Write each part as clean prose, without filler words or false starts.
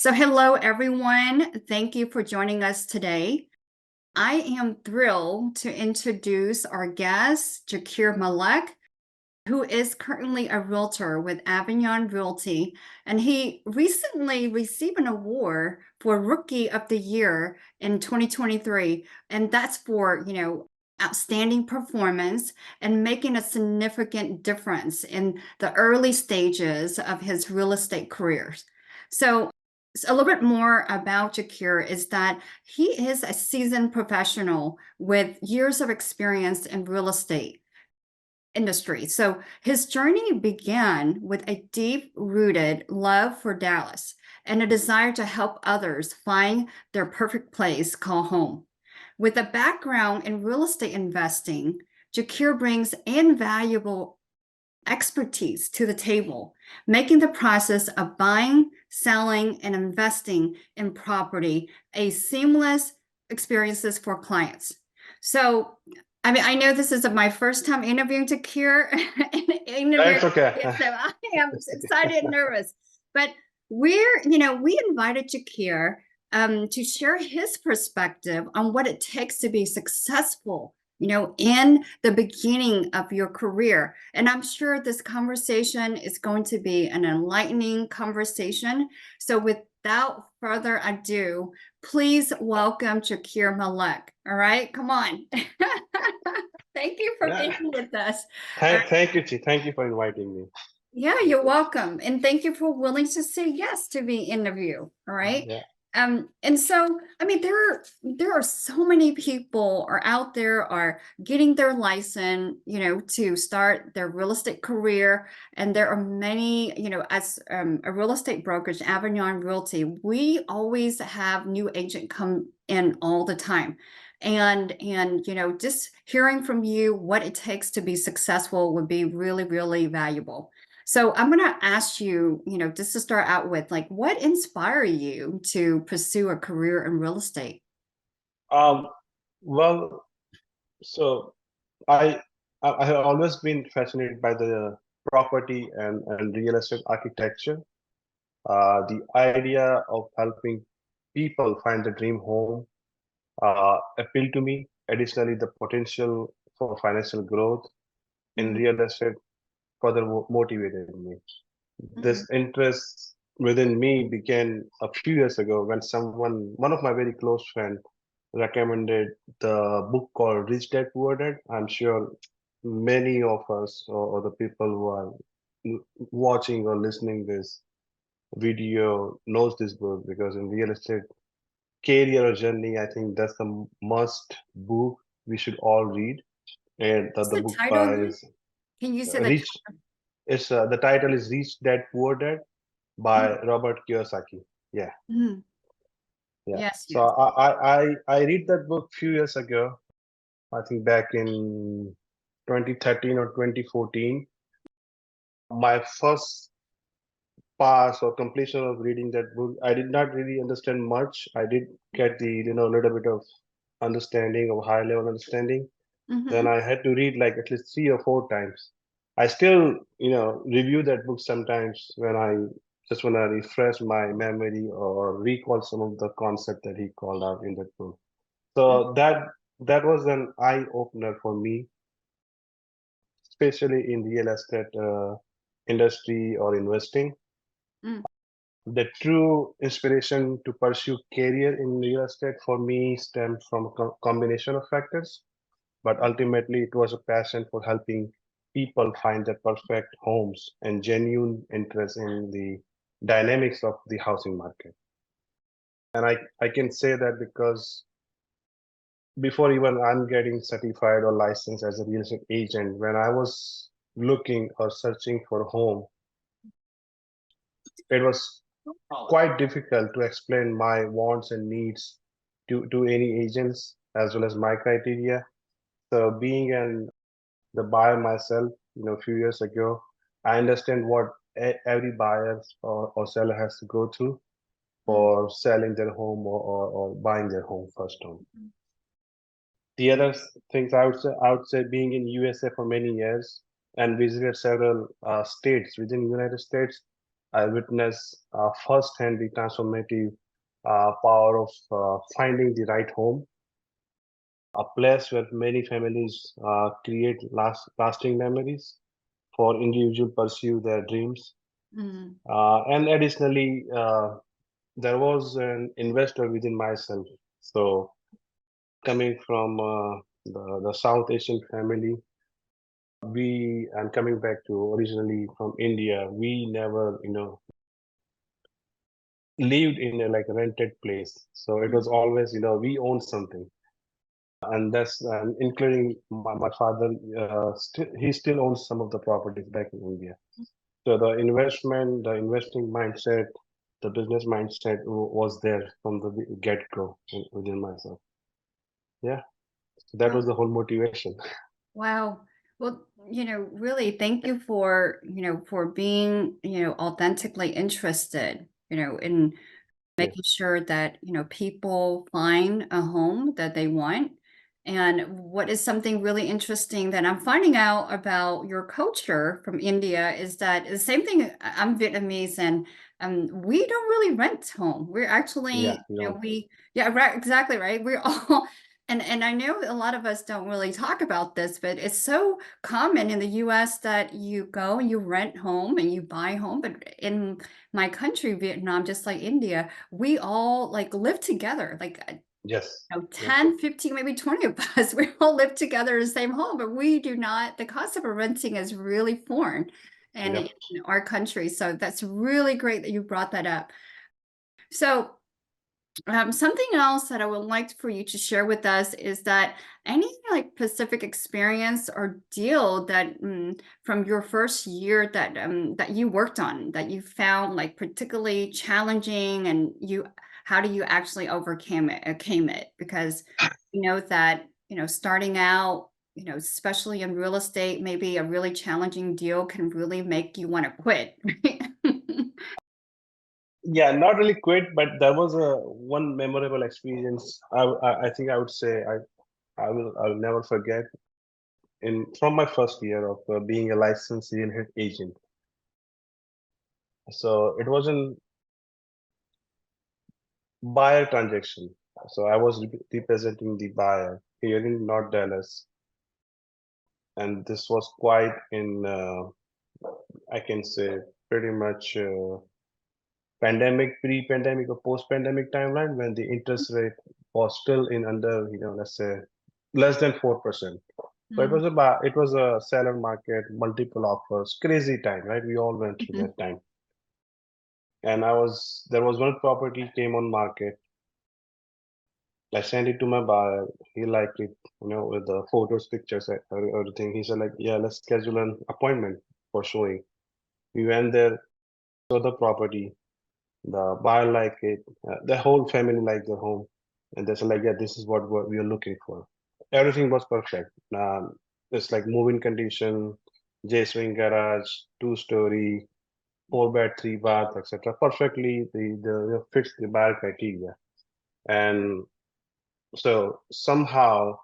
So hello, everyone. Thank you for joining us today. I am thrilled to introduce our guest, Jakir Malek, who is currently a realtor with Avignon Realty, and he recently received an award for Rookie of the Year in 2023, and that's for, outstanding performance and making a significant difference in the early stages of his real estate careers. So a little bit more about Jakir is that he is a seasoned professional with years of experience in real estate industry. So his journey began with a deep-rooted love for Dallas and a desire to help others find their perfect place called home. With a background in real estate investing, Jakir brings invaluable expertise to the table, making the process of buying, selling, and investing in property a seamless experiences for clients. So, I mean, I know this is my first time interviewing Jakir. That's okay. So I am excited and nervous. But we invited Jakir to share his perspective on what it takes to be successful in the beginning of your career. And I'm sure this conversation is going to be an enlightening conversation. So without further ado, please welcome Jakir Malek. All right, come on. Thank you for being with us. Thank you, Chi. Thank you for inviting me. Yeah, you're welcome. And thank you for willing to say yes to be interviewed. All right. Yeah. And so, I mean, there are so many people are out there are getting their license, to start their real estate career. And there are many, as a real estate brokerage, Avignon Realty, we always have new agent come in all the time. And just hearing from you what it takes to be successful would be really, really valuable. So I'm going to ask you, just to start out with, like, what inspired you to pursue a career in real estate? Well, so I I have always been fascinated by the property and real estate architecture. The idea of helping people find the dream home appealed to me. Additionally, the potential for financial growth in real estate further motivated me. This interest within me began a few years ago when one of my very close friends, recommended the book called Rich Dad Poor Dad. I'm sure many of us or the people who are watching or listening this video knows this book because in real estate career or journey, I think that's the must book we should all read. And What's the the book title by again? is Can you say the Rich. It's the title is Rich Dad Poor Dad by title? Robert Kiyosaki. Yeah. Mhm. Yeah. Yes, So yes. I read that book a few years ago. I think back in 2013 or 2014. My first pass or completion of reading that book, I did not really understand much. I did get the little bit of understanding or high level understanding. Then Mm-hmm. I had to read like at least 3 or 4 times. I still review that book sometimes when I just want to refresh my memory or recall some of the concept that he called out in that book. So that was an eye opener for me, especially in real estate industry or investing. Mm-hmm. The true inspiration to pursue career in real estate for me stemmed from a combination of factors, but ultimately it was a passion for helping people find their perfect homes and genuine interest in the dynamics of the housing market. And I can say that because before even I'm getting certified or licensed as a real estate agent, when I was looking or searching for a home, it was quite difficult to explain my wants and needs to any agents as well as my criteria. So being the buyer myself, a few years ago, I understand what every buyer or seller has to go through for selling their home or buying their home first home. The other things I would say being in USA for many years and visited several states within the United States, I witnessed firsthand the transformative power of finding the right home, a place where many families create lasting memories for individuals pursue their dreams. Mm, And additionally, there was an investor within myself. So coming from the South Asian family, we and coming back to originally from India, we never, lived in a like rented place. So it was always, we owned something. And that's including my father, he still owns some of the properties back in India. So the investment, the investing mindset, the business mindset was there from the get-go within myself. Yeah, so that wow. was the whole motivation. Wow. Well, really, thank you for, for being, authentically interested, in Yeah. making sure that, people find a home that they want. And what is something really interesting that I'm finding out about your culture from India is that the same thing. I'm Vietnamese, and we don't really rent home. We're Yeah, actually, you know, yeah, right, exactly, right. We're all, and I know a lot of us don't really talk about this, but it's so common in the US that you go and you rent home and you buy home. But in my country, Vietnam, just like India, we all like live together, like yes, yes, 10, 15, maybe 20 of us. We all live together in the same home, but we do not, the concept of renting is really foreign and in yep. our country. So that's really great that you brought that up. So something else that I would like for you to share with us is that any like specific experience or deal that from your first year that you worked on that you found like particularly challenging, and how do you actually came it? Because you know that starting out, especially in real estate, maybe a really challenging deal can really make you want to quit. Yeah, not really quit, but there was a one memorable experience. I think I would say I'll never forget in from my first year of being a licensed real estate agent. So it was an buyer transaction. So I was representing the buyer here in North Dallas, and this was quite in I can say pretty much pre-pandemic or post-pandemic timeline when the interest rate was still in under let's say less than 4%. So Mm, it was a seller market, multiple offers, crazy time, right? We all went through mhm, that time. And there was one property came on market. I sent it to my buyer. He liked it, with the photos, pictures, everything. He said like, yeah, let's schedule an appointment for showing. We went there, saw the property. The buyer liked it. The whole family liked the home. And they said like, yeah, this is what we are looking for. Everything was perfect. It's like moving condition, J-swing garage, two-story, 4 bed, 3 bath, etc. Perfectly, fits the buyer criteria. And so somehow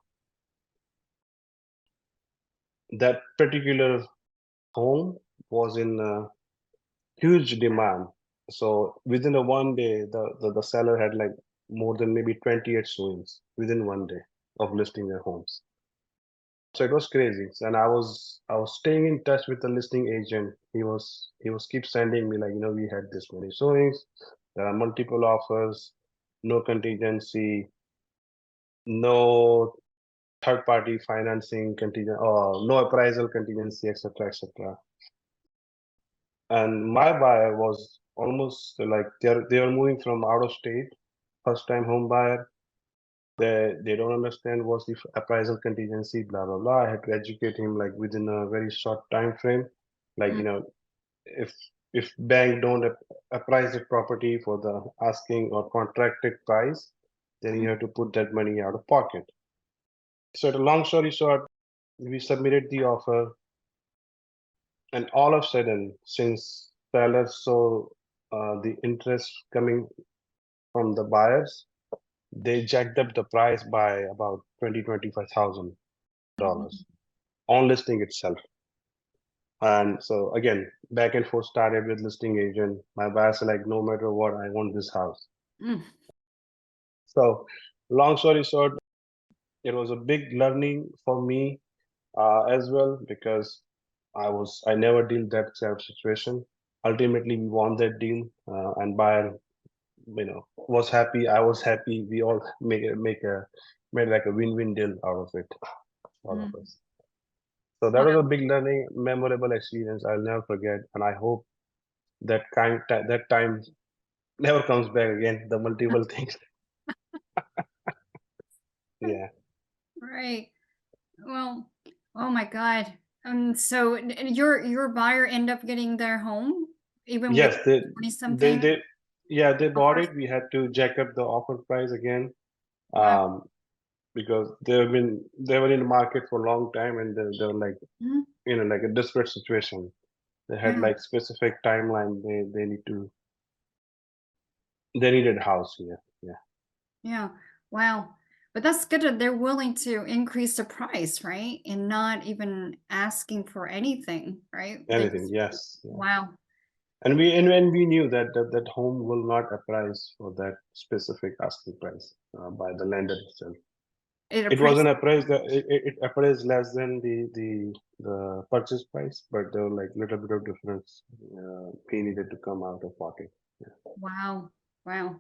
that particular home was in huge demand. So within a one day, the seller had like more than maybe 28 showings within one day of listing their homes. So it was crazy. And I was staying in touch with the listing agent. He was keep sending me like, we had this many showings, there are multiple offers, no contingency, no third party financing contingent or no appraisal contingency, etc., etc. And my buyer was almost like they were moving from out of state, first time home buyer. They don't understand what's the appraisal contingency, blah blah blah. I had to educate him like within a very short time frame. Like, mm, if bank don't appraise the property for the asking or contracted price, then you have to put that money out of pocket. So the long story short, we submitted the offer, and all of a sudden, since sellers saw the interest coming from the buyers, they jacked up the price by about $25,000 mhm, on listing itself. And so again, back and forth started with listing agent. My buyers are like, no matter what, I want this house. Mm, So long story short, it was a big learning for me as well, because I never deal that kind of situation. Ultimately, we won that deal, and buyer, was happy. I was happy. We all made like a win-win deal out of it, all of mm. us. So that was a Wow. big learning, memorable experience. I'll never forget, and I hope that time never comes back again. The multiple things. Yeah. Right. Well, oh my God. So your buyer end up getting their home even with Yes, they 20 they something they yeah, they bought offers? it. We had to jack up the offer price again. Wow. Um, because they were in the market for a long time, and they were like, Mhm. like a desperate situation. They had Yeah. like specific timeline. They needed a house here. Yeah, Yeah. Wow. But that's good that they're willing to increase the price, right? And not even asking for anything, right? They anything. just, Yes, yeah. wow. And we knew that home will not appraise for that specific asking price by the lender itself. It It appraises. wasn't appraised. It appraised less than the purchase price, but there were like little bit of difference. He needed to come out of pocket. Yeah. Wow. Wow.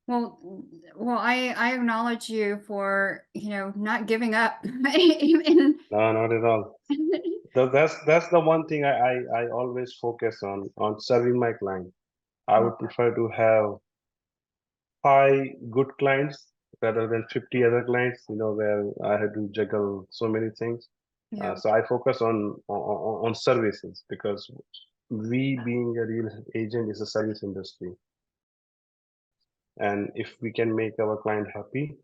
Well, I acknowledge you for, not giving up. And No, not at all. That's the one thing I always focus on serving my client. I would prefer to have 5 good clients rather than 50 other clients, where I had to juggle so many things. yeah. So I focus on services, because we being a real estate agent is a service industry. And if we can make our client happy,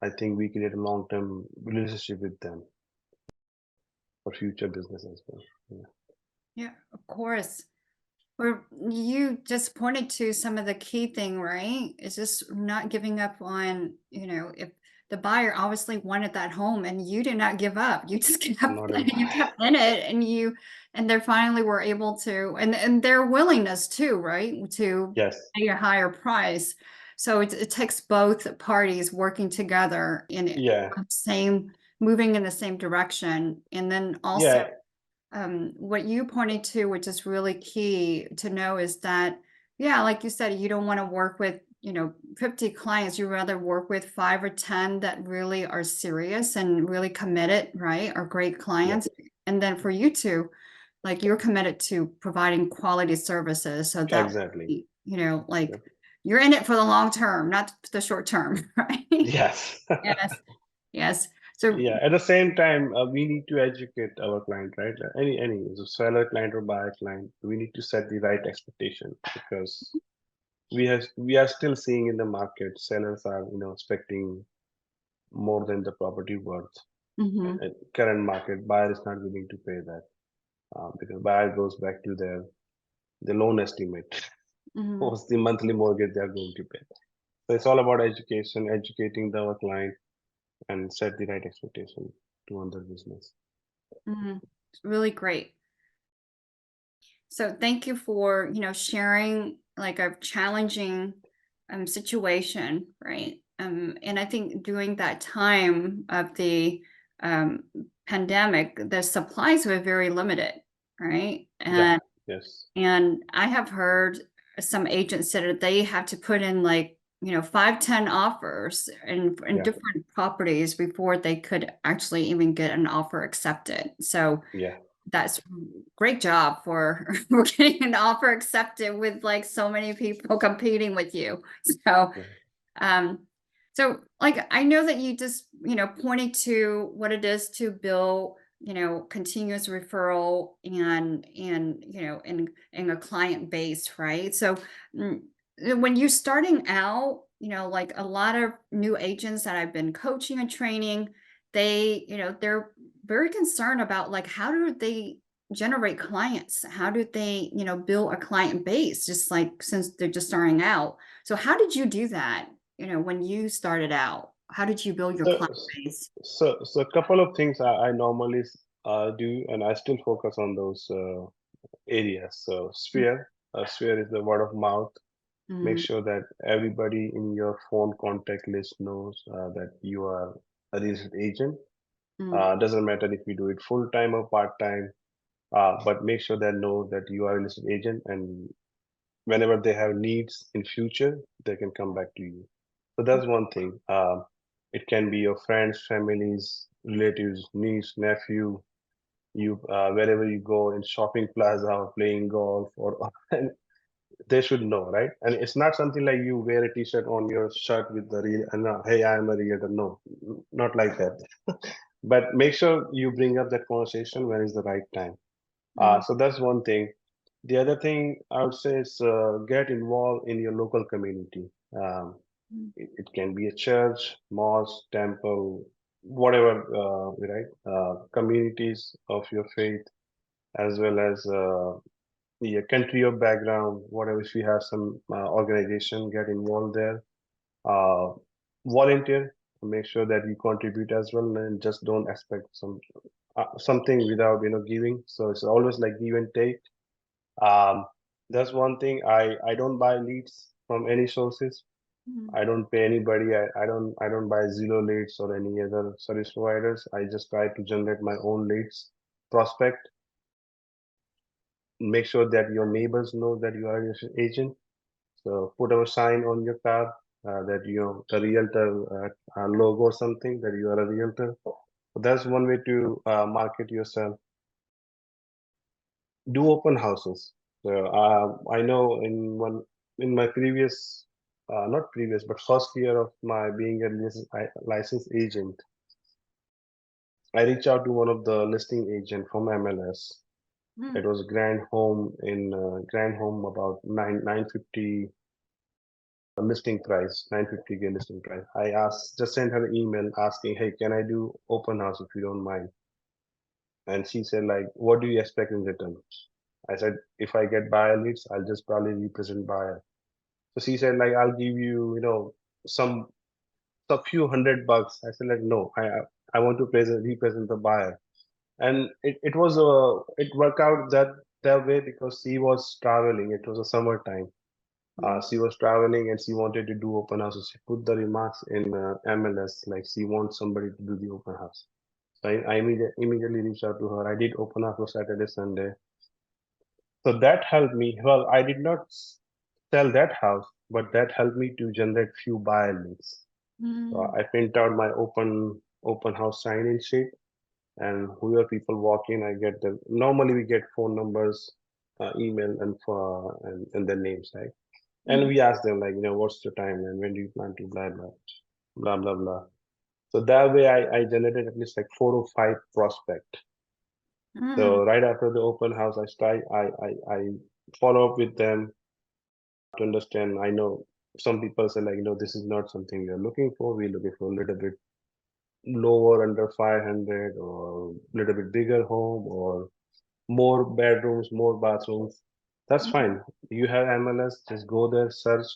I think we create a long-term relationship with them for future business as well. Yeah. Yeah, of course. Or you just pointed to some of the key thing, right? It's just not giving up on, if the buyer obviously wanted that home and you did not give up. You just kept Not at you kept in it and they finally were able to and their willingness too, right? To Yes. pay a higher price. So it takes both parties working together in Yeah. same moving in the same direction. And then also Yeah. what you pointed to, which is really key to know, is that, yeah, like you said, you don't want to work with, 50 clients. You rather work with 5 or 10 that really are serious and really committed, right? Are great Yeah. clients. And then for you to, like, you're committed to providing quality services. So that, Exactly. like Yep. you're in it for the long term, not the short term, right? Yes. Yes. Yes. So, Yeah. At the same time, we need to educate our client, right? Any so seller client or buyer client, we need to set the right expectation, because we are still seeing in the market sellers are expecting more than the property worth. mhm, At current market, buyer is not willing to pay that, because buyer goes back to the loan estimate. mhm, What's the monthly mortgage they are going to pay? So it's all about education, educating our client, and set the right expectation to run their business. mhm. It's really great. So thank you for, sharing like a challenging situation, right? And I think during that time of the um, pandemic, the supplies were very limited, right? Yeah. And Yes. and I have heard some agents said that they have to put in like, 5, 10 offers in Yeah. different properties before they could actually even get an offer accepted. So Yeah. that's great job for for getting an offer accepted with like so many people competing with you. So, Yeah. um, so like I know that you just, pointed to what it is to build, continuous referral and in a client base, right? So mm, when you're starting out, like a lot of new agents that I've been coaching and training, they're very concerned about like how do they generate clients? How do they, build a client base just like since they're just starting out? So how did you do that? When you started out, how did you build your So, client base? so a couple of things I normally do, and I still focus on those areas. So sphere is the word of mouth. Make Mm, sure that everybody in your phone contact list knows that you are a real estate agent. mm, Doesn't matter if you do it full time or part time, but make sure they know that you are a real estate agent, and whenever they have needs in future, they can come back to you. So that's one thing. It can be your friends, families, relatives, niece, nephew, you wherever you go in shopping plaza or playing golf or they should know, right? And it's not something like you wear a t-shirt on your shirt with the real and hey, I am a realtor. No, not like that. But make sure you bring up that conversation when is the right time. mm, So that's one thing. The other thing I would say is get involved in your local community. Um, mm, it can be a church, mosque, temple, whatever, right? Communities of your faith, as well as the country of background, whatever. If you have some organization, get involved there. Uh, Volunteer, make sure that you contribute as well, and just don't expect something without giving. So it's always like give and take. Um, that's one thing. I don't buy leads from any sources. mm, I don't pay anybody. I don't buy Zillow leads or any other service providers. I just try to generate my own leads, prospect. Make sure that your neighbors know that you are an agent. So put a sign on your car that the realtor logo or something that you are a realtor. So that's one way to market yourself. Do open houses. So I know in my previous, not previous, but first year of my being a licensed agent, I reached out to one of the listing agent from MLS. It mm, was Grand Home about 950 listing price, 950K listing price. I just sent her an email asking, hey, can I do open house if you don't mind? And she said, like, what do you expect in return? I said, if I get buyer leads, I'll just probably represent buyer. So she said, like, I'll give you, some a few $100. I said, like, no, I want to represent the buyer. And it worked out that way because she was traveling. It was a summertime. mm, She was traveling and she wanted to do open house. So she put the remarks in MLS, like she wants somebody to do the open house. So I immediately reached out to her. I did open house for Saturday, Sunday. So that helped me. Well, I did not sell that house, but that helped me to generate few buyer leads. So mm, I print out my open house sign-in sheet, and whoever people walk in, I get them. Normally, we get phone numbers, email, and their names, right? And mm, we ask them like, what's your time and when do you plan to blah blah blah blah blah. So that way I generated at least like 4 or 5 prospect. mm, So right after the open house, I follow up with them to understand. I know some people say like, this is not something we are looking for. We're looking for a little bit lower under 500 or a little bit bigger home or more bedrooms, more bathrooms. That's mm, fine. You have MLS, just go there, search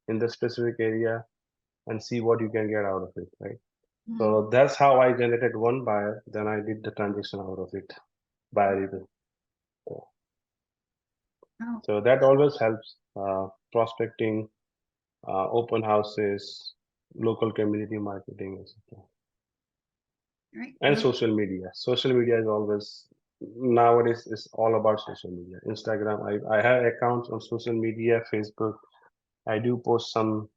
in the specific area and see what you can get out of it, right? mm. So that's how I generated one buyer. Then I did the transaction out of it, buyer even. Oh, So that always helps prospecting, open houses, local community marketing, etc. right. And social media. Social media is always nowadays is all about social media. Instagram. I have accounts on social media, Facebook. I do post some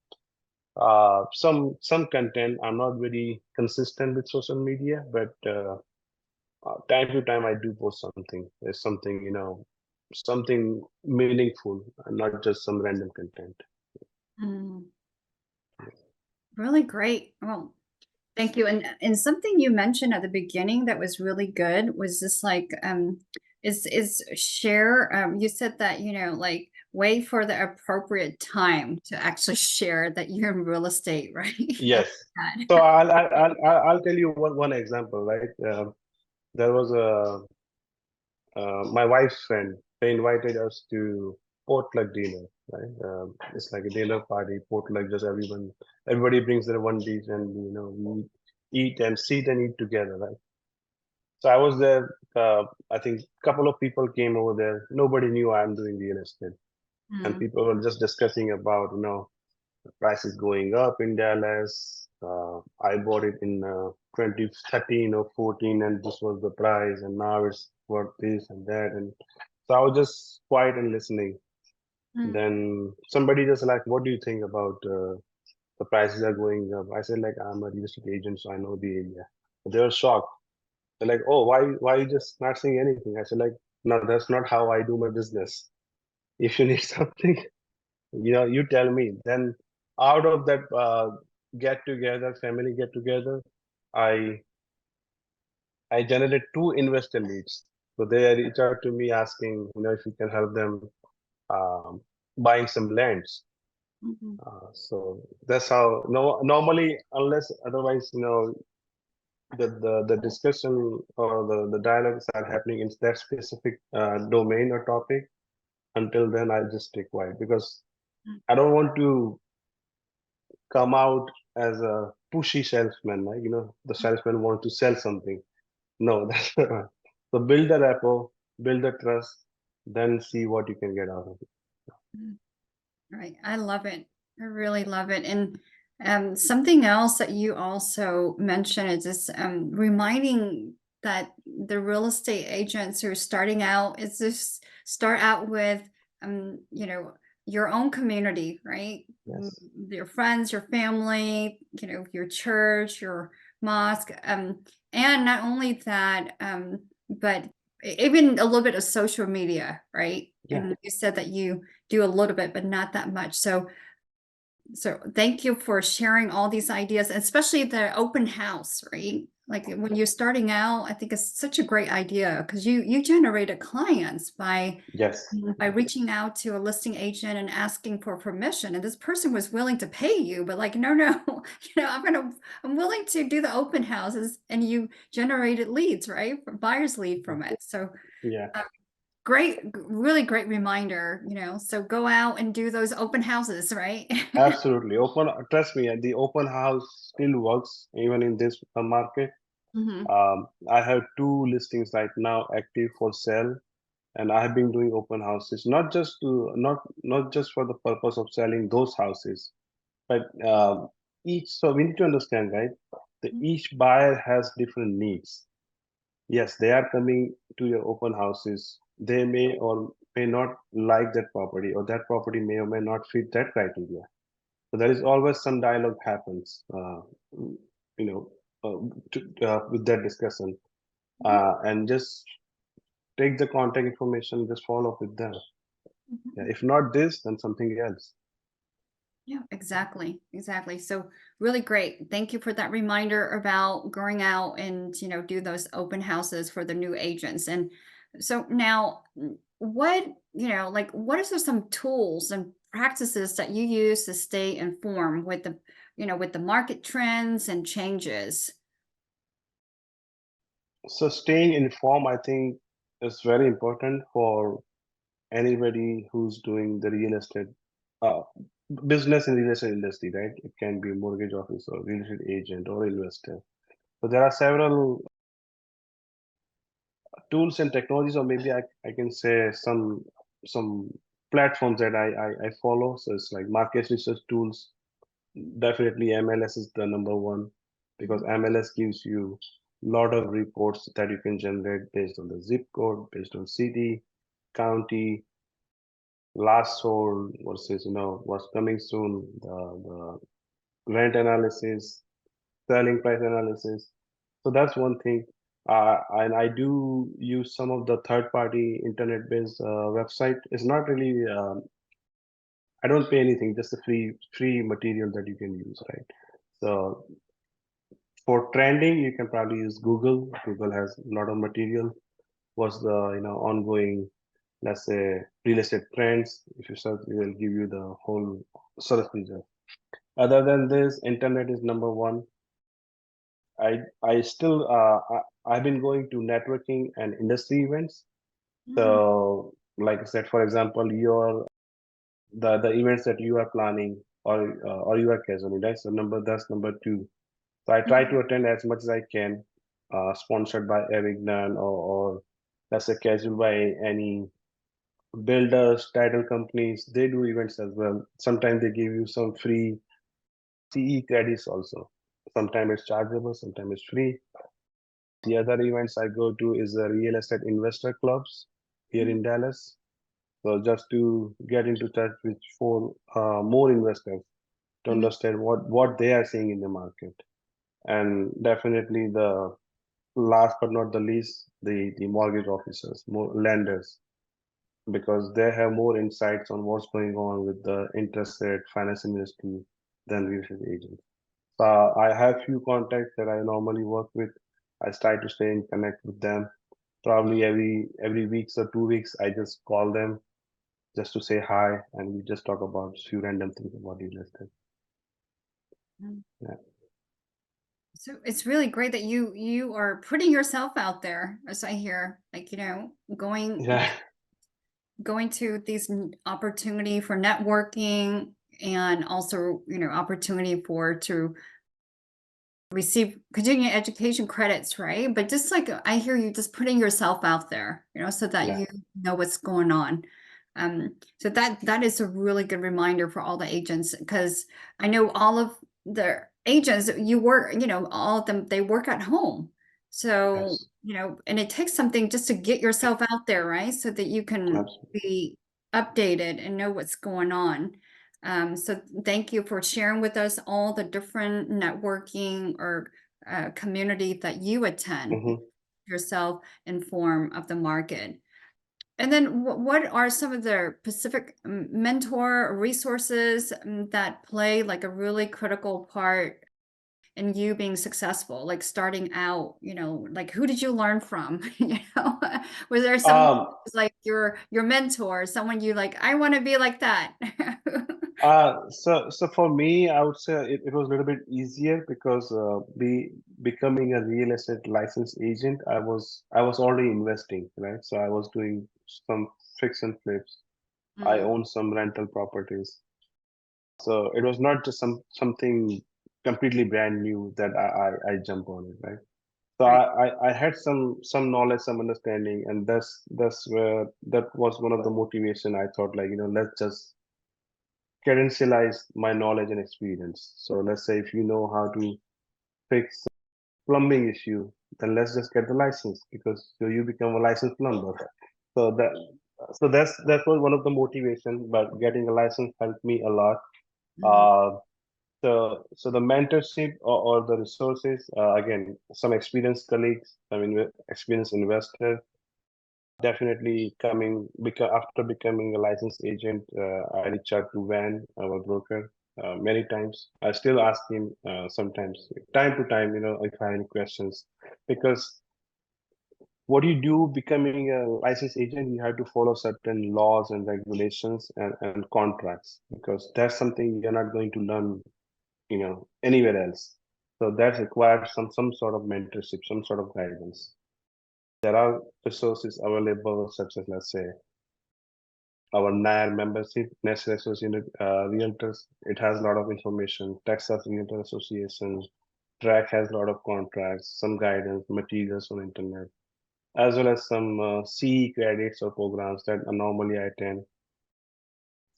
content. I'm not very consistent with social media, but time to time I do post something. There's something, something meaningful, and not just some random content. Mm, really great. Well, thank you. And something you mentioned at the beginning that was really good was just like is share you said that like wait for the appropriate time to actually share that you're in real estate, right? That's Yes. So bad. I'll tell you one example, right? There was my wife's friend. They invited us to potluck dinner, right? It's like a dinner party, potluck. Just everybody brings their one dish, and we eat and sit and eat together, right? So I was there. I think a couple of people came over there. Nobody knew I'm doing real estate, and Mm, people were just discussing about, the prices going up in Dallas. I bought it in 2013 or 14, and this was the price, and now it's worth this and that. And so I was just quiet and listening. mm, Then somebody just like, what do you think about the prices are going up? I said like, I'm a real estate agent, so I know the area. But they were shocked. They're like, oh, why you just not saying anything? I said like, no, that's not how I do my business. If you need something, you tell me. Then out of that get together, family get together, I I generated two investor leads. So they reach out to me asking, if you can help them um, buying some lands. mhm, So that's how. No, normally, unless otherwise, the discussion or the dialogues are happening in that specific domain or topic. Until then, I just stay quiet because mm, I don't want to come out as a pushy salesman. Like, the salesman wants to sell something. No, that's not right. So build the rapport, build the trust, then see what you can get out of it. mm. Right. I love it. I really love it. And something else that you also mentioned is this reminding that the real estate agents who are starting out is this start out with your own community, right? Yes. Your friends, your family, your church, your mosque, and not only that, but even a little bit of social media, right? Yeah. And you said that you do a little bit, but not that much. So thank you for sharing all these ideas, especially the open house, right? Like when you're starting out, I think it's such a great idea because you generated clients Yes. by reaching out to a listing agent and asking for permission. And this person was willing to pay you, but like, no, I'm willing to do the open houses, and you generated leads, right? Buyer's lead from it. So Yeah. really great reminder, so go out and do those open houses, right? Absolutely. Trust me, the open house still works even in this market. Hmm. I have two listings right now active for sale, and I have been doing open houses, not just for the purpose of selling those houses, but so we need to understand, right? Each buyer has different needs. Yes, they are coming to your open houses. They may or may not like that property, or that property may or may not fit that criteria. So there is always some dialogue happens, you know, with that discussion, and just take the contact information, just follow up with them. Yeah, if not this, then something else. Yeah, exactly. So really great. Thank you for that reminder about going out and do those open houses for the new agents. And so now, what like what are some tools and practices that you use to stay informed with the market trends and changes? So staying informed, I think, is very important for anybody who's doing the real estate uh, business in real estate industry, right? It can be a mortgage officer, real estate agent, or investor. So there are several tools and technologies, or maybe I can say some platforms that I follow. So it's like market research tools. Definitely MLS is the number one, because Mhm. MLS gives you a lot of reports that you can generate based on the zip code, based on city, county, last sold versus what's coming soon, the rent analysis, selling price analysis. So that's one thing. And I do use some of the third-party internet-based website. It's not really I don't pay anything, just a free material that you can use, right? So for trending, you can probably use Google. Google has a lot of material. What's the ongoing, let's say, real estate trends? If you search, it will give you the whole search result. Other than this, internet is number one. I still I've been going to networking and industry events. Mm, So, like I said, for example, the events that you are planning, or you are casually, right? So that's number two. So I try mhm, to attend as much as I can. sponsored by Avignon or let's say casual by any builders, title companies. They do events as well. Sometimes they give you some free CE credits also. Sometimes it's chargeable, sometimes it's free. The other events I go to is the real estate investor clubs here in Dallas. So just to get into touch with four more investors to Mhm. understand what they are seeing in the market. And definitely the last but not the least, the mortgage officers, more lenders, because they have more insights on what's going on with the interest rate, financial industry than real estate agents. So I have few contacts that I normally work with. I try to stay in connect with them. Probably every weeks or 2 weeks, I just call them just to say hi, and we just talk about few random things about real estate. Mm. Yeah. So it's really great that you are putting yourself out there, as I hear, like, Yeah. going to these opportunity for networking, and also, opportunity for to receive continuing education credits, right? But just like I hear you just putting yourself out there, so that Yeah. you know what's going on. So that is a really good reminder for all the agents, because I know all of the agents you work, all of them, they work at home. So, Yes. and it takes something just to get yourself out there, right? So that you can Absolutely. be updated and know what's going on. So thank you for sharing with us all the different networking or community that you attend, Hmm. yourself informed of the market. And then what are some of the specific mentor resources that play like a really critical part in you being successful, like starting out, like who did you learn from? Was there someone Um, who's like your mentor, someone you like, I want to be like that? so for me, I would say it was a little bit easier because becoming a real estate licensed agent, I was already investing, right? So I was doing some fix and flips. I Mm, own some rental properties. So it was not just something completely brand new that I jump on it, right? So right. I had some knowledge, some understanding, and that's where that was one of the motivation. I thought, like, let's just credentialize my knowledge and experience. So let's say if you know how to fix plumbing issue, then let's just get the license because so you become a licensed plumber. So that was one of the motivation, but getting a license helped me a lot. Mhm. Uh, so the mentorship or the resources, again, some experienced colleagues, experienced investors, definitely after becoming a licensed agent, I reach out to Van, our broker, many times. I still ask him sometimes, time to time, if I have any questions, because what you do becoming a licensed agent, you have to follow certain laws and regulations and contracts, because that's something you're not going to learn, anywhere else. So that requires some sort of mentorship, some sort of guidance. There are resources available, such as, let's say, our NAR membership, National Associated Realtors. It has a lot of information. Texas Realtor Association, track has a lot of contracts, some guidance, materials on internet, as well as some CE credits or programs that normally I attend.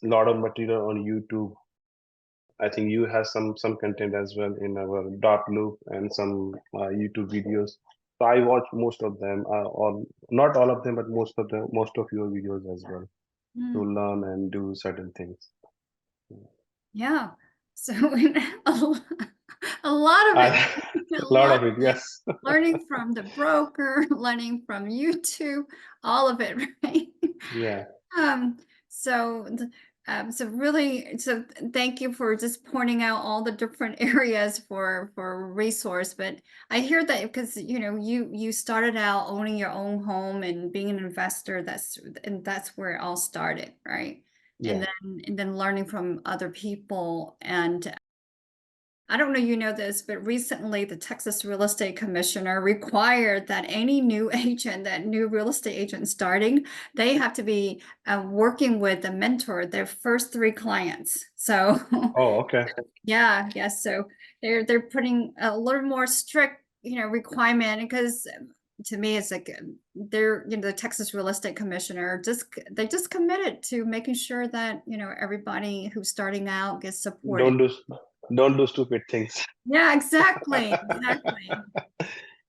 A lot of material on YouTube. I think you have some content as well in our dot loop and some YouTube videos. So I watch most of them, or not all of them, but most of your videos as well, to Mm, learn and do certain things. yeah. So a, lo- a lot of I, it, a a lot lot of of it, it. yes. Learning from the broker, learning from YouTube, all of it, right? Yeah. Um, so, thank you for just pointing out all the different areas for resource. But I hear that because you started out owning your own home and being an investor. That's where it all started, right? And Yeah. then learning from other people. And I don't know you know this, but recently the Texas Real Estate Commissioner required that any new agent, that new real estate agent starting, they have to be working with a mentor their first three clients. So Oh, okay. yeah, yes. So they're putting a little more strict requirement, because to me it's like they're, the Texas Real Estate Commissioner they just committed to making sure that, everybody who's starting out gets supported. Don't do don't do stupid things. Yeah, exactly, exactly.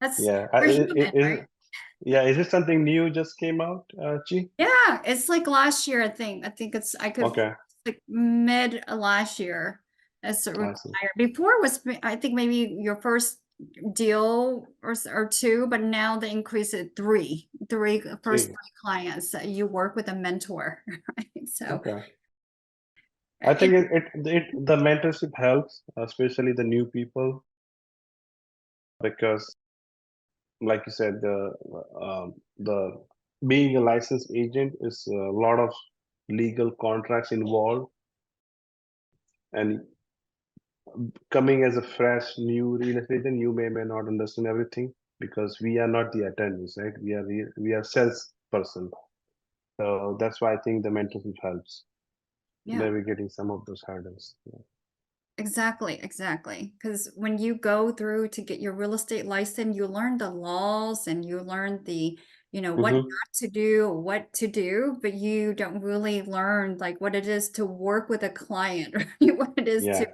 That's Yeah. we're human, right? Yeah, is it something new just came out, Chi? Yeah, it's like last year, I think. Okay, Like mid last year as a I see. require. Before was, I think maybe your first deal or two, but now they increase it first Three. three clients that you work with a mentor, right? So Okay. I it, think the mentorship helps, especially the new people, because like you said, the being a licensed agent is a lot of legal contracts involved, and coming as a fresh new real estate agent, you may not understand everything because we are not the attorneys, right? We are sales person. So that's why I think the mentorship helps yeah. navigating some of those hurdles. Yeah. Exactly, exactly. Because when you go through to get your real estate license, you learn the laws and you learn what Mm-hmm. not to do, what to do, but you don't really learn like what it is to work with a client, right? What it is to Yeah,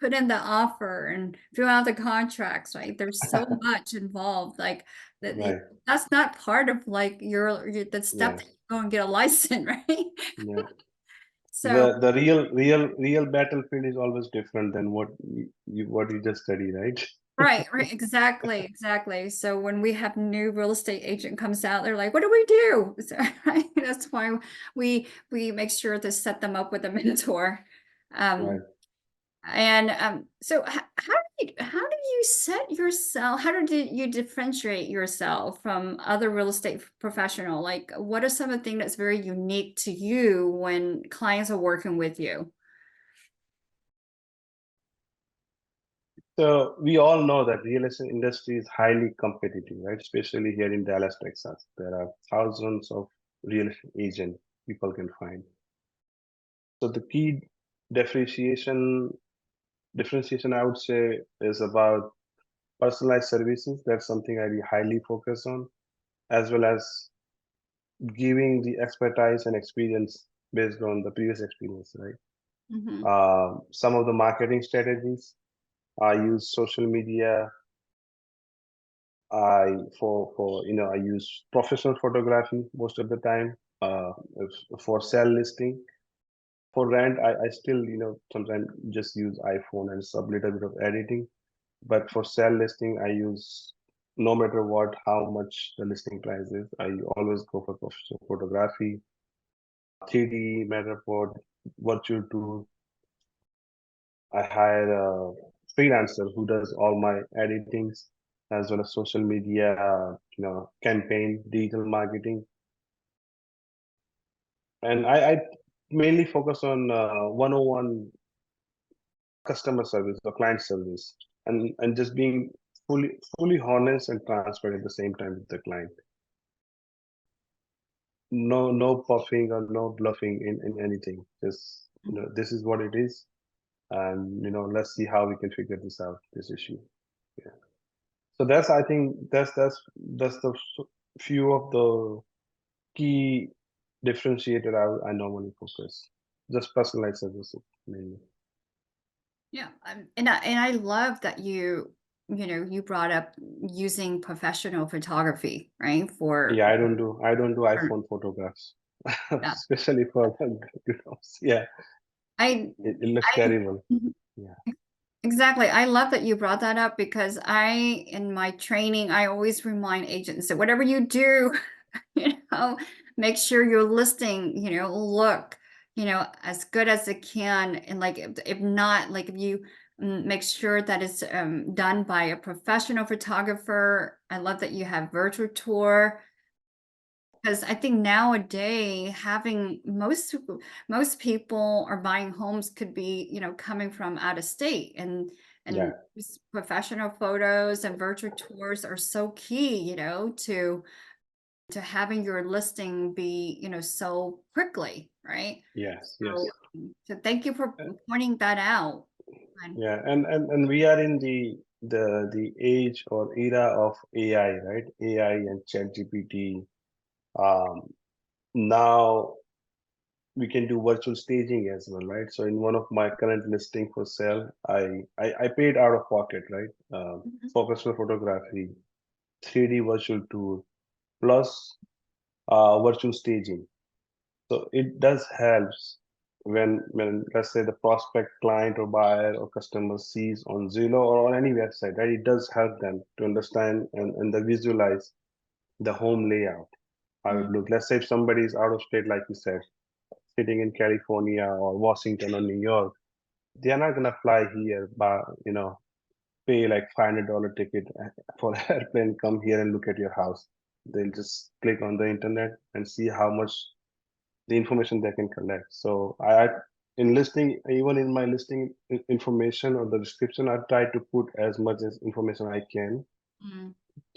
put in the offer and fill out the contracts, right? There's so much involved. Like right. that's not part of like the step Yeah, that you go and get a license, right? yeah. So The real battlefield is always different than what you just study, right? right, right, exactly, exactly. So when we have new real estate agent comes out, they're like, "What do we do?" So, right? That's why we make sure to set them up with a mentor. Right. Um, and so how do you set yourself? How do you differentiate yourself from other real estate professional? Like, what are some of the things that's very unique to you when clients are working with you? So we all know that real estate industry is highly competitive, right? Especially here in Dallas, Texas. There are thousands of real estate agents people can find. So the key differentiation differentiation I would say is about personalized services. That's something I really highly focus on, as well as giving the expertise and experience based on the previous experience, right? Hmm. Some of the marketing strategies, I use social media. I use professional photography most of the time. For sell listing, for rent, I still sometimes just use iPhone and sub little bit of editing. But for sell listing, I use no matter what, how much the listing price is. I always go for professional photography, 3D, Matterport, virtual tool. I hire a freelancer who does all my editings as well as social media, campaign, digital marketing. And I mainly focus on 101 customer service or client service and just being fully honest and transparent at the same time with the client. No puffing or no bluffing in anything. Just this is what it is, and let's see how we can figure this out, this issue. Yeah. So that's I think that's the few of the key differentiator I normally focus. Just personalized services mainly. Yeah, and I love that you brought up using professional photography, right? Yeah, I don't do For iPhone photographs, yeah, especially for the girls. Yeah, I it looks I terrible. mhm, Yeah, exactly. I love that you brought that up because in my training, I always remind agents that whatever you do, you know, make sure your listing, look, as good as it can. And like, if not, like if you make sure that it's done by a professional photographer. I love that you have virtual tour because I think nowadays having most people are buying homes could be, coming from out of state and yeah, these professional photos and virtual tours are so key, to having your listing be, so quickly, right? yes, So, yes. so thank you for Uh, pointing that out. And Yeah, and we are in the the age or era of AI, right? AI and ChatGPT. Um, Now we can do virtual staging as well, right? So in one of my current listing for sale, I paid out of pocket, right? Mhm. Professional photography, 3D virtual tour, plus virtual staging. So it does helps when let's say the prospect client or buyer or customer sees on Zillow or on any website, right? It does help them to understand and they visualize the home layout, how it Mm. look. Let's say if somebody is out of state, like you said, sitting in California or Washington or New York, they are not gonna fly here, but pay like $500 ticket for airplane, come here and look at your house. They'll just click on the internet and see how much the information they can collect. So in listing, even in my listing information or the description, I try to put as much as information I can Mm.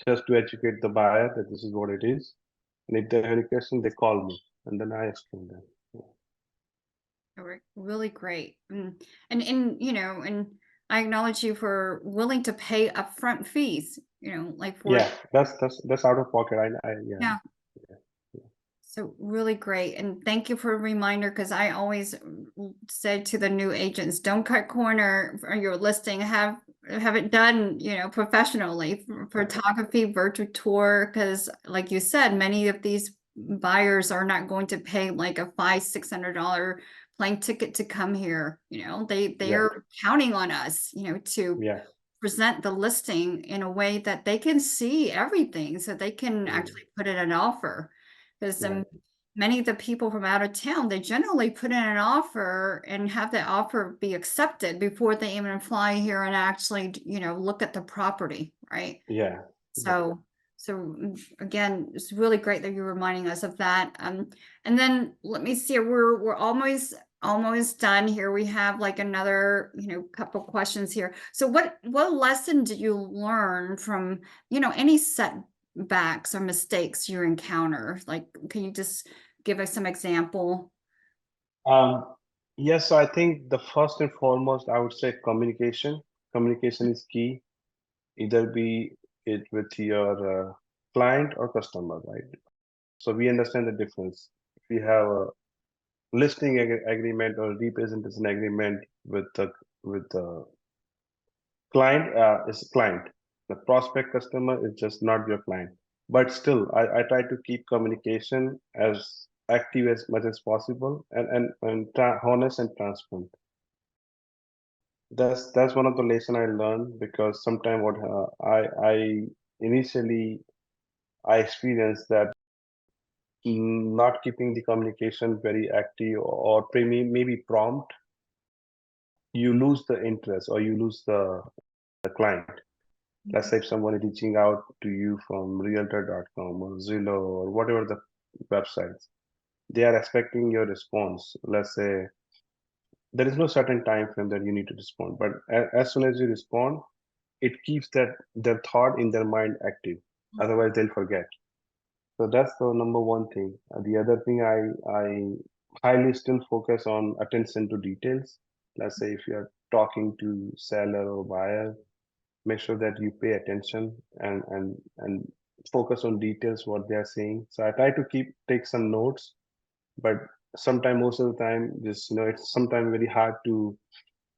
just to educate the buyer that this is what it is. And if they have any question, they call me and then I explain them. Really great. And I acknowledge you for willing to pay upfront fees, like for Yeah, that's out of pocket. Yeah, yeah. yeah, So really great. And thank you for a reminder because I always say to the new agents, don't cut corner for your listing. Have it done, professionally, right. photography, virtual tour, because like you said, many of these buyers are not going to pay like a $500-600 plane ticket to come here. They Yeah, are counting on us, to yeah, present the listing in a way that they can see everything so they can mm, actually put in an offer. Because right. many of the people from out of town, they generally put in an offer and have the offer be accepted before they even fly here and actually, look at the property, right? Yeah, yeah. So, again, it's really great that you're reminding us of that. And then let me see, we're almost done here. We have like another, couple questions here. So what lesson did you learn from, any setbacks or mistakes you encounter? Like, can you just give us some example? Um, yes, so I think the first and foremost, I would say communication. Communication is key, either be it with your client or customer, right? So we understand the difference. If we have a listing agreement or representation agreement with the client, is client. The prospect customer is just not your client. But still, I try to keep communication as active as much as possible and honest and transparent. That's one of the lesson I learned because sometimes what I initially I experienced that not keeping the communication very active or maybe prompt, you lose the interest or you lose the client. Let's say if someone is reaching out to you from realtor.com or Zillow or whatever the websites, they are expecting your response. Let's say there is no certain time frame that you need to respond, but as soon as you respond, it keeps their thought in their mind active. Otherwise, they'll forget. So that's the number one thing. The other thing I highly still focus on attention to details. Let's say if you're talking to seller or buyer, make sure that you pay attention and focus on details what they are saying. So I try to take some notes, but sometimes most of the time just it's sometimes very hard to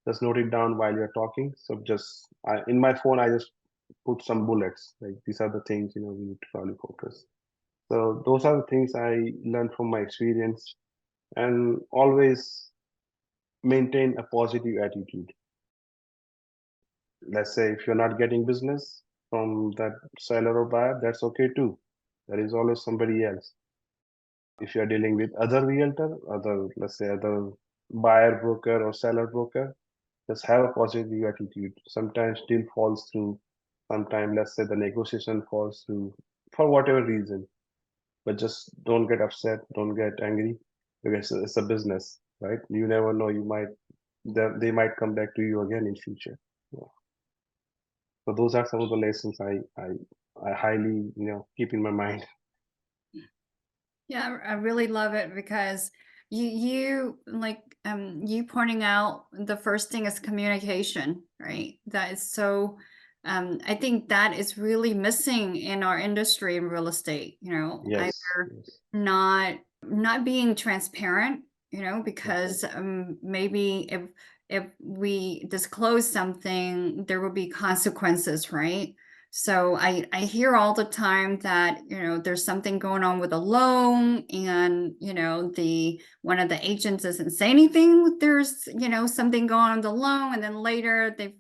just note it down while you're talking. So in my phone I just put some bullets like these are the things we need to probably focus. So those are the things I learned from my experience and always maintain a positive attitude. Let's say if you're not getting business from that seller or buyer, that's okay too. There is always somebody else. If you're dealing with other realtor, let's say other buyer broker or seller broker, just have a positive attitude. Sometimes deal falls through. Sometimes let's say the negotiation falls through for whatever reason. But just don't get upset, don't get angry because it's a business, right? You never know. They might come back to you again in future. Yeah. So those are some of the lessons I highly keep in my mind. Yeah, I really love it because you pointing out the first thing is communication, right? That is so I think that is really missing in our industry in real estate, Yes, either yes, not being transparent, yes, because maybe if we disclose something, there will be consequences, right? So I hear all the time that, there's something going on with a loan, and the one of the agents doesn't say anything. There's, something going on with the loan, and then later they,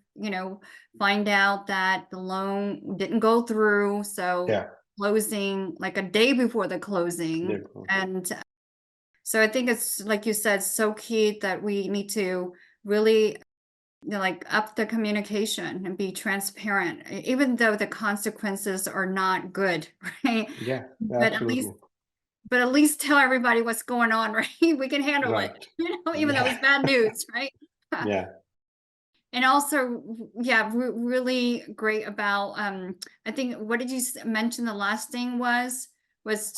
find out that the loan didn't go through. So yeah, closing like a day before the closing. therefore, And so I think it's like you said, so key that we need to really, like, up the communication and be transparent, even though the consequences are not good, right? yeah, But at least absolutely, tell everybody what's going on, right? We can handle it, right, even though yeah, it's bad news, right? yeah. And also, yeah, really great about, I think, what did you mention the last thing was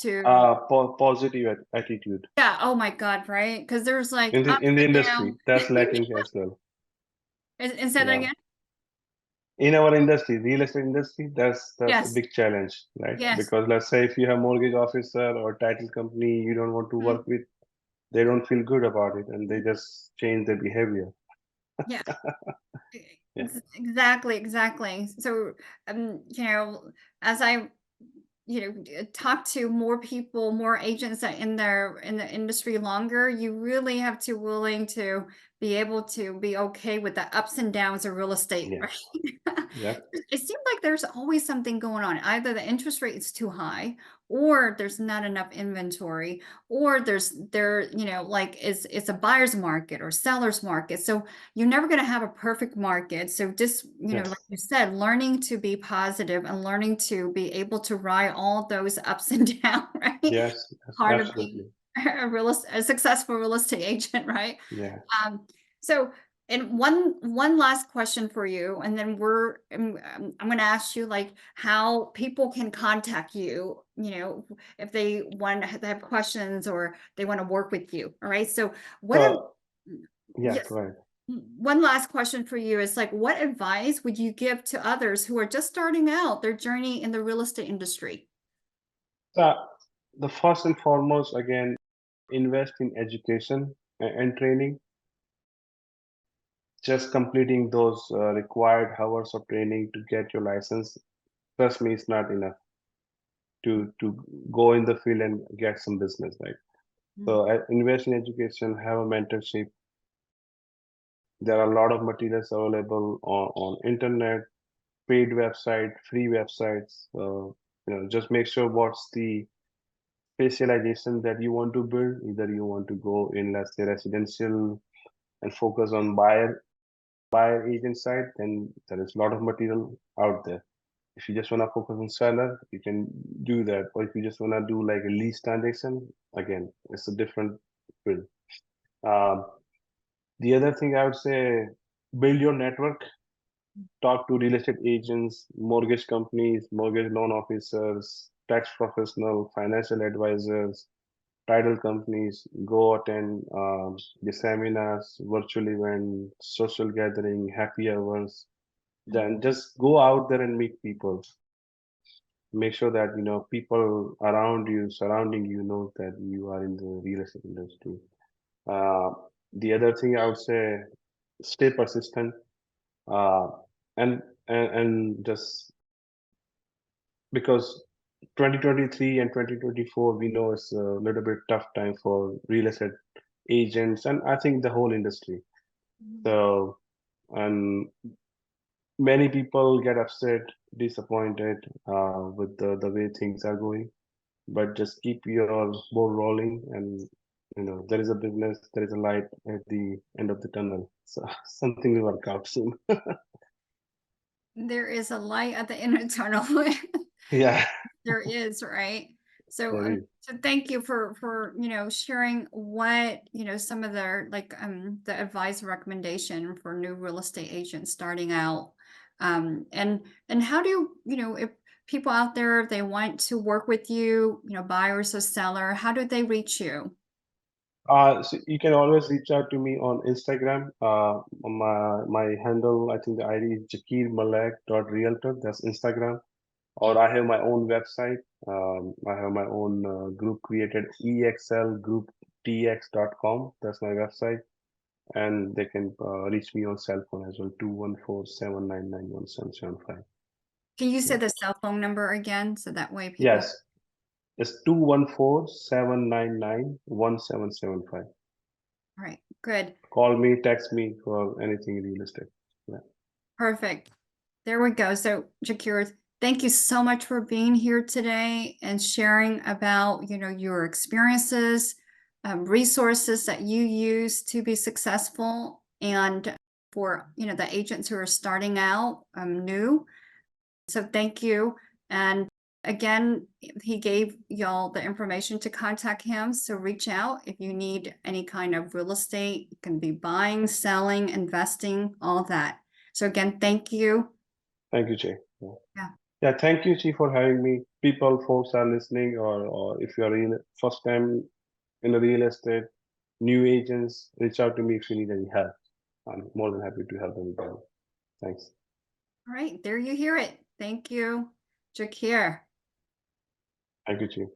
to, Positive attitude yeah, oh my God, right? Because there's like in the ups and industry downs. that's lacking as well. And say that Yeah, again? in our industry, real estate industry, that's a Yes, big challenge, right? yes, Because let's say if you have mortgage officer or title company you don't want to mm, work with, they don't feel good about it and they just change their behavior. yeah, Yeah, exactly, exactly. So, as I talk to more people, more agents that in the industry longer, you really have to willing to be able to be okay with the ups and downs of real estate, right? yes, yep, It seems like there's always something going on. Either the interest rate is too high, or there's not enough inventory, or like it's a buyer's market or seller's market. So you're never going to have a perfect market. So just, like yes, you said, learning to be positive and learning to be able to ride all those ups and downs, right? yes, yes, Part of being absolutely, a successful real estate agent, right? yeah. So, and one last question for you, and then I'm going to ask you, like, how people can contact you, if they want to have questions or they want to work with you. All right. So, what are So yeah, yes, right. one last question for you is, like, what advice would you give to others who are just starting out their journey in the real estate industry? So the first and foremost, again, invest in education and training. Just completing those required hours of training to get your license, trust me, is not enough to go in the field and get some business, right? Mm, So invest in education, have a mentorship. There are a lot of materials available on internet, paid website, free websites. Just make sure what's the specialization that you want to build. Either you want to go in, let's say, residential and focus on buyer agent side, then there is a lot of material out there. If you just want to focus on seller, you can do that. Or if you just want to do like a lease transaction, again, it's a different field. Um, the other thing I would say, build your network, talk to real estate agents, mortgage companies, mortgage loan officers, tax professional, financial advisors, title companies, go attend the seminars, virtual event, social gathering, happy hours. mm. Then just go out there and meet people. Make sure that people around you, surrounding you, know that you are in the real estate industry. Uh, the other thing I would say, stay persistent, uh, and just because 2023 and 2024 we know it's a little bit tough time for real estate agents and I think the whole industry. So and many people get upset, disappointed with the way things are going, but just keep your ball rolling and there is a business, there is a light at the end of the tunnel, so something will work out soon. There is a light at the end of the tunnel. Yeah, There is, right? So, there is. so thank you for sharing what some of the advice recommendation for new real estate agents starting out, and how do if people out there, if they want to work with you, buyers or seller, how do they reach you? So you can always reach out to me on Instagram. My handle, I think the ID is jakirmalek.realtor. That's Instagram. Or I have my own website. I have my own group created, exlgrouptx.com. That's my website. And they can reach me on cell phone as well, 214-799-1775. Can you say Yeah. the cell phone number again so that way people? Yes, it's 214-799-1775. All right, good. Call me, text me for anything real estate. Yeah. Perfect. There we go. So Jakir, thank you so much for being here today and sharing about, your experiences, resources that you use to be successful, and for, the agents who are starting out new. So thank you. And again, he gave y'all the information to contact him. So reach out if you need any kind of real estate. It can be buying, selling, investing, all of that. So again, thank you. Thank you, Jay. Yeah. Yeah. Yeah, thank you, Chief, for having me. Folks are listening, or if you're in first time in a real estate, new agents, reach out to me if you need any help. I'm more than happy to help anybody. Thanks. All right. There you hear it. Thank you, Jakir. Thank you, Chief.